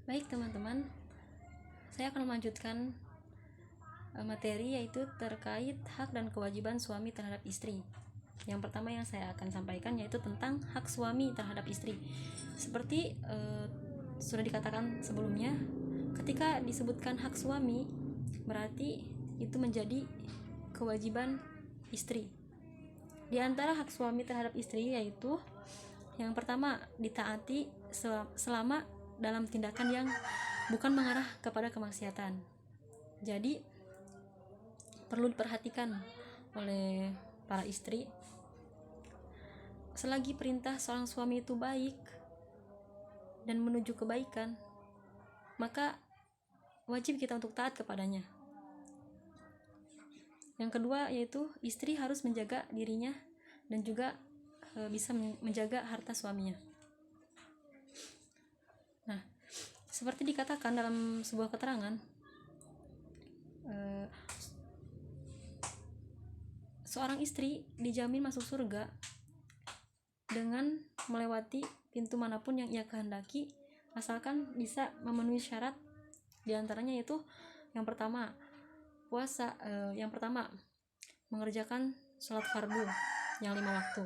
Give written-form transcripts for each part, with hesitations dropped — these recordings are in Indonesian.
Baik teman-teman, saya akan melanjutkan materi yaitu terkait hak dan kewajiban suami terhadap istri. Yang pertama yang saya akan sampaikan yaitu tentang hak suami terhadap istri. Seperti sudah dikatakan sebelumnya, ketika disebutkan hak suami berarti itu menjadi kewajiban istri. Di antara hak suami terhadap istri yaitu yang pertama, ditaati selama dalam tindakan yang bukan mengarah kepada kemaksiatan. Jadi perlu diperhatikan oleh para istri, selagi perintah seorang suami itu baik dan menuju kebaikan, maka wajib kita untuk taat kepadanya. Yang kedua yaitu istri harus menjaga dirinya dan juga bisa menjaga harta suaminya. Nah, seperti dikatakan dalam sebuah keterangan, seorang istri dijamin masuk surga dengan melewati pintu manapun yang ia kehendaki, asalkan bisa memenuhi syarat. Di antaranya yaitu yang pertama, puasa. Yang pertama, mengerjakan sholat fardu yang 5 waktu,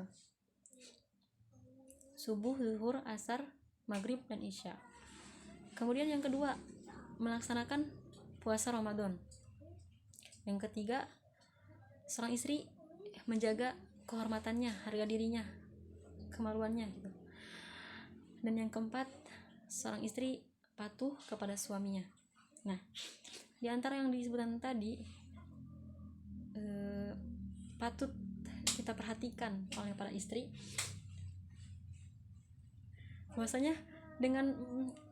subuh, zuhur, asar, maghrib, dan isya. Kemudian yang kedua, melaksanakan puasa Ramadan. Yang ketiga, seorang istri menjaga kehormatannya, harga dirinya, kemaluannya gitu. Dan yang keempat, seorang istri patuh kepada suaminya. Nah, di antara yang disebutkan tadi patut kita perhatikan oleh para istri, bahwasanya dengan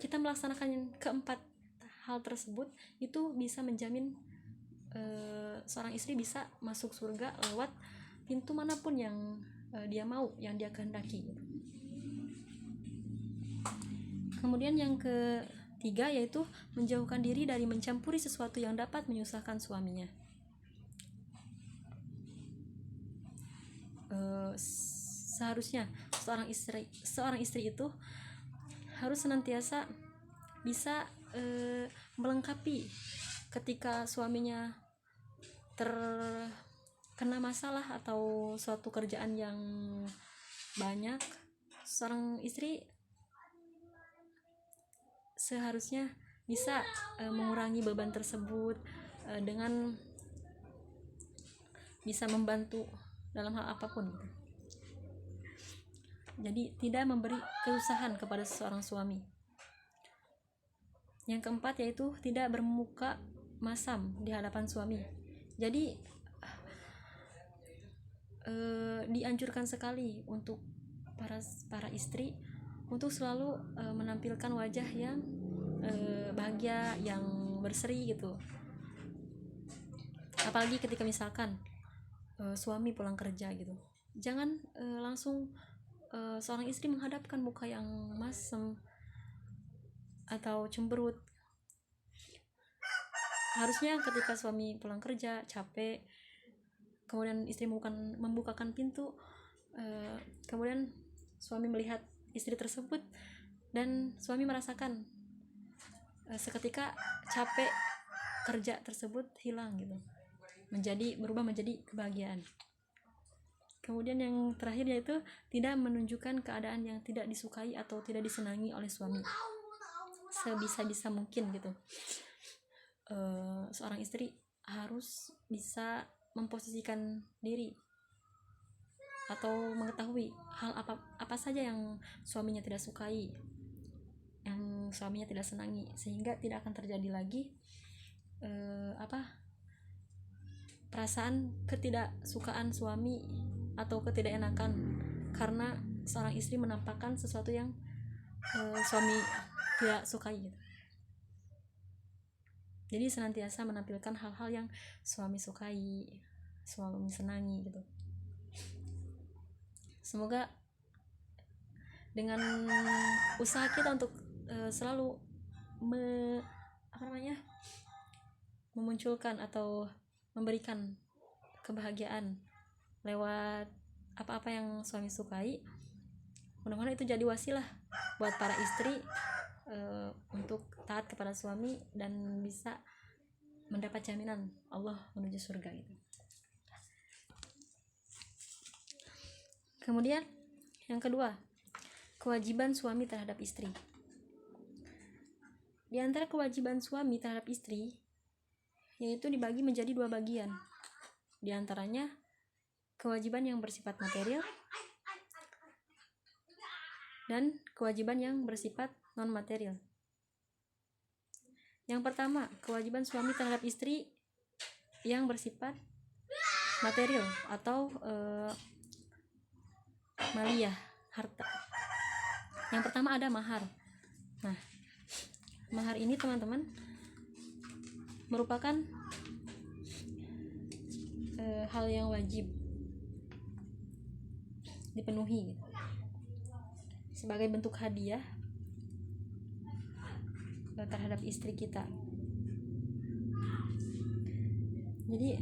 kita melaksanakan keempat hal tersebut itu bisa menjamin seorang istri bisa masuk surga lewat pintu manapun yang dia mau, yang dia kehendaki. Kemudian yang ketiga yaitu menjauhkan diri dari mencampuri sesuatu yang dapat menyusahkan suaminya. Seharusnya seorang istri itu harus senantiasa bisa melengkapi ketika suaminya terkena masalah atau suatu kerjaan yang banyak. Seorang istri seharusnya bisa mengurangi beban tersebut dengan bisa membantu dalam hal apapun gitu. Jadi tidak memberi kesusahan kepada seorang suami. Yang keempat yaitu tidak bermuka masam di hadapan suami. Jadi dianjurkan sekali untuk para istri untuk selalu menampilkan wajah yang bahagia, yang berseri gitu. Apalagi ketika misalkan suami pulang kerja gitu, jangan langsung seorang istri menghadapkan muka yang masam atau cemberut. Harusnya ketika suami pulang kerja capek, kemudian istri membukakan pintu, kemudian suami melihat istri tersebut dan suami merasakan seketika capek kerja tersebut hilang gitu, berubah menjadi kebahagiaan. Kemudian yang terakhir yaitu tidak menunjukkan keadaan yang tidak disukai atau tidak disenangi oleh suami sebisa-bisa mungkin gitu. Seorang istri harus bisa memposisikan diri atau mengetahui hal apa saja yang suaminya tidak sukai, yang suaminya tidak senangi, sehingga tidak akan terjadi lagi perasaan ketidaksukaan suami atau ketidakenakan karena seorang istri menampakkan sesuatu yang suami tidak sukai gitu. Jadi senantiasa menampilkan hal-hal yang suami sukai, suami senangi gitu. Semoga dengan usaha kita untuk selalu memunculkan atau memberikan kebahagiaan lewat apa-apa yang suami sukai, mudah-mudahan itu jadi wasilah buat para istri untuk taat kepada suami dan bisa mendapat jaminan Allah menuju surga itu. Kemudian yang kedua, kewajiban suami terhadap istri. Di antara kewajiban suami terhadap istri yaitu dibagi menjadi 2 bagian. Di antaranya kewajiban yang bersifat material dan kewajiban yang bersifat non material. Yang pertama, kewajiban suami terhadap istri yang bersifat material atau maliyah, harta. Yang pertama ada mahar. Nah, mahar ini teman-teman merupakan hal yang wajib dipenuhi gitu, sebagai bentuk hadiah terhadap istri kita. Jadi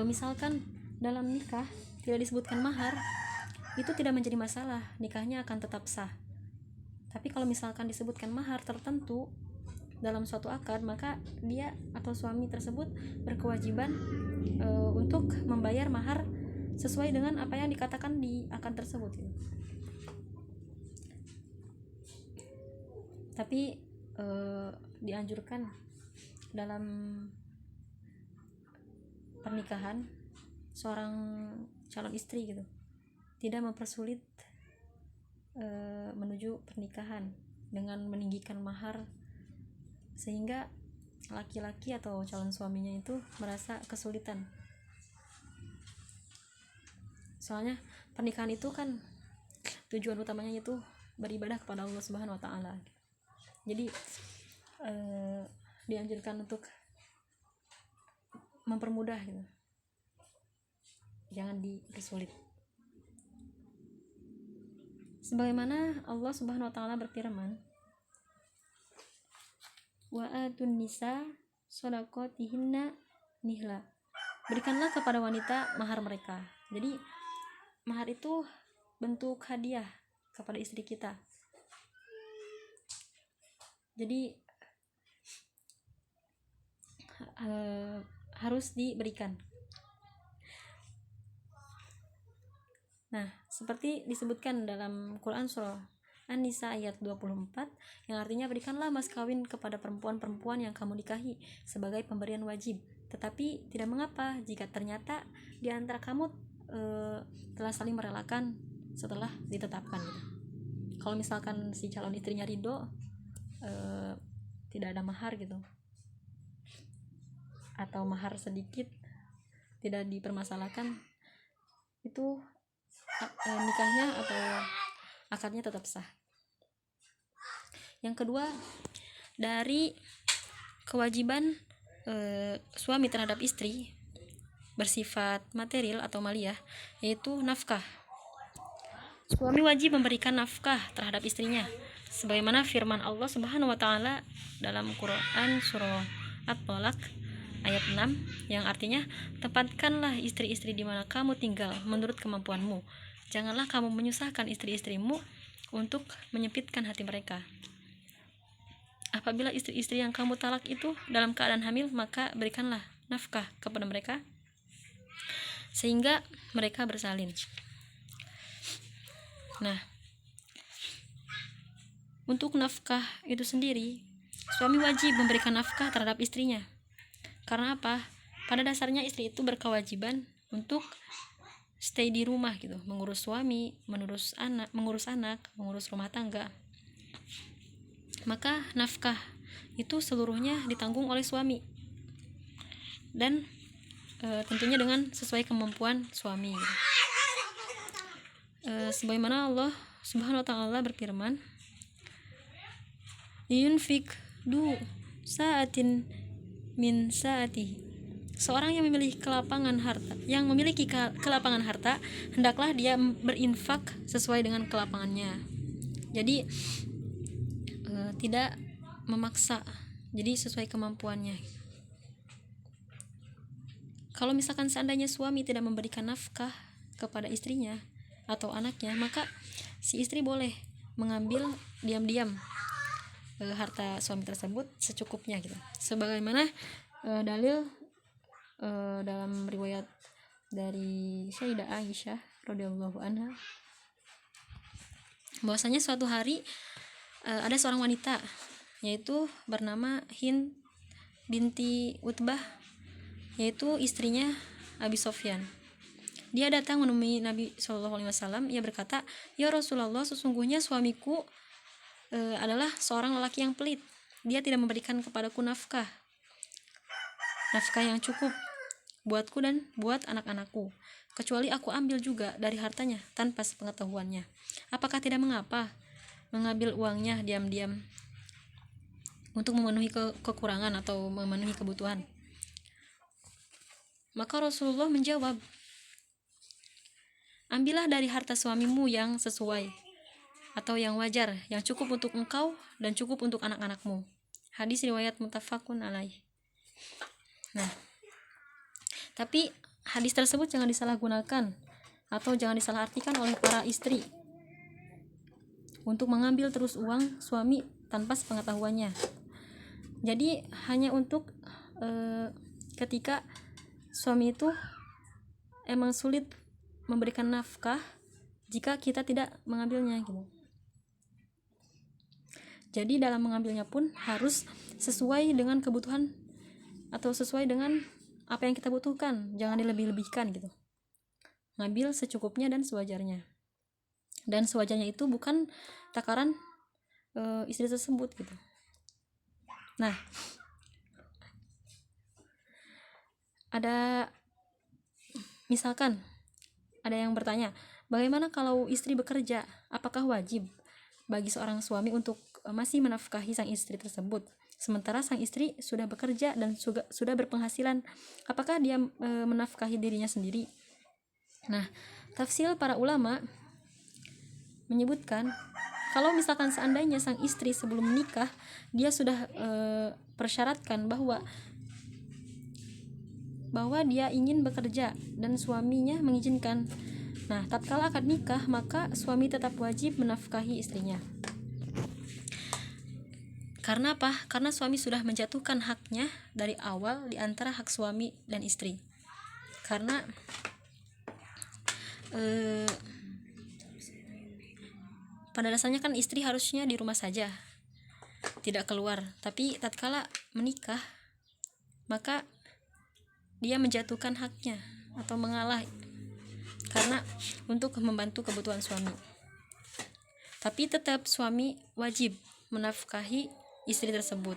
misalkan dalam nikah tidak disebutkan mahar, itu tidak menjadi masalah, nikahnya akan tetap sah. Tapi kalau misalkan disebutkan mahar tertentu dalam suatu akad, maka dia atau suami tersebut berkewajiban untuk membayar mahar sesuai dengan apa yang dikatakan di akad tersebut gitu. Tapi dianjurkan dalam pernikahan seorang calon istri gitu tidak mempersulit menuju pernikahan dengan meninggikan mahar sehingga laki-laki atau calon suaminya itu merasa kesulitan. Soalnya pernikahan itu kan tujuan utamanya itu beribadah kepada Allah Subhanahu wa taala. Jadi dianjurkan untuk mempermudah gitu. Jangan dipersulit. Sebagaimana Allah Subhanahu wa taala berfirman, wa atun nisa shadaqatihinna nihla. Berikanlah kepada wanita mahar mereka. Jadi mahar itu bentuk hadiah kepada istri kita. Jadi harus diberikan. Nah, seperti disebutkan dalam Quran surah An-Nisa ayat 24 yang artinya berikanlah mas kawin kepada perempuan-perempuan yang kamu nikahi sebagai pemberian wajib. Tetapi tidak mengapa jika ternyata di antara kamu telah saling merelakan setelah ditetapkan gitu. Kalau misalkan si calon istrinya ridho, tidak ada mahar gitu, atau mahar sedikit tidak dipermasalahkan, itu nikahnya atau akadnya tetap sah. Yang kedua, dari kewajiban suami terhadap istri bersifat material atau maliyah yaitu nafkah. Suami wajib memberikan nafkah terhadap istrinya sebagaimana firman Allah Subhanahu wa taala dalam Quran surah At-Tolak ayat 6 yang artinya, tempatkanlah istri-istri di mana kamu tinggal menurut kemampuanmu. Janganlah kamu menyusahkan istri-istrimu untuk menyempitkan hati mereka. Apabila istri-istri yang kamu talak itu dalam keadaan hamil, maka berikanlah nafkah kepada mereka sehingga mereka bersalin. Nah, untuk nafkah itu sendiri, suami wajib memberikan nafkah terhadap istrinya. Karena apa? Pada dasarnya istri itu berkewajiban untuk stay di rumah gitu, mengurus suami, mengurus anak, mengurus rumah tangga. Maka nafkah itu seluruhnya ditanggung oleh suami. Dan tentunya dengan sesuai kemampuan suami gitu. Sebagaimana Allah Subhanahu wa taala berfirman, yunfik du sa'atin min sa'ati. Seorang yang memiliki kelapangan harta, hendaklah dia berinfak sesuai dengan kelapangannya. Jadi tidak memaksa, jadi sesuai kemampuannya. Kalau misalkan seandainya suami tidak memberikan nafkah kepada istrinya atau anaknya, maka si istri boleh mengambil diam-diam harta suami tersebut secukupnya gitu. Sebagaimana dalil dalam riwayat dari Sayyidah Aisyah radhiyallahu anha, bahwasanya suatu hari ada seorang wanita yaitu bernama Hind binti Utbah, yaitu istrinya Abi Sofyan. Dia datang menemui Nabi SAW. Ia berkata, "Ya Rasulullah, sesungguhnya suamiku adalah seorang lelaki yang pelit. Dia tidak memberikan kepadaku nafkah yang cukup buatku dan buat anak-anakku, kecuali aku ambil juga dari hartanya tanpa sepengetahuannya. Apakah tidak mengapa mengambil uangnya diam-diam untuk memenuhi kekurangan atau memenuhi kebutuhan?" Maka Rasulullah menjawab, "Ambillah dari harta suamimu yang sesuai atau yang wajar, yang cukup untuk engkau dan cukup untuk anak-anakmu." Hadis riwayat muttafaqun alaih. Nah, tapi hadis tersebut jangan disalahgunakan atau jangan disalahartikan oleh para istri untuk mengambil terus uang suami tanpa sepengetahuannya. Jadi hanya untuk ketika suami itu emang sulit memberikan nafkah jika kita tidak mengambilnya gitu. Jadi dalam mengambilnya pun harus sesuai dengan kebutuhan atau sesuai dengan apa yang kita butuhkan, jangan dilebih-lebihkan gitu. Ngambil secukupnya dan sewajarnya. Dan sewajarnya itu bukan takaran istri tersebut gitu. Nah, misalkan ada yang bertanya, bagaimana kalau istri bekerja? Apakah wajib bagi seorang suami untuk masih menafkahi sang istri tersebut, sementara sang istri sudah bekerja dan sudah berpenghasilan? Apakah dia menafkahi dirinya sendiri? Nah, tafsir para ulama menyebutkan kalau misalkan seandainya sang istri sebelum menikah dia sudah persyaratkan bahwa dia ingin bekerja dan suaminya mengizinkan. Nah, tatkala akad nikah, maka suami tetap wajib menafkahi istrinya. Karena apa? Karena suami sudah menjatuhkan haknya dari awal di antara hak suami dan istri. Karena pada dasarnya kan istri harusnya di rumah saja, tidak keluar. Tapi tatkala menikah, maka dia menjatuhkan haknya atau mengalah karena untuk membantu kebutuhan suami. Tapi tetap suami wajib menafkahi istri tersebut.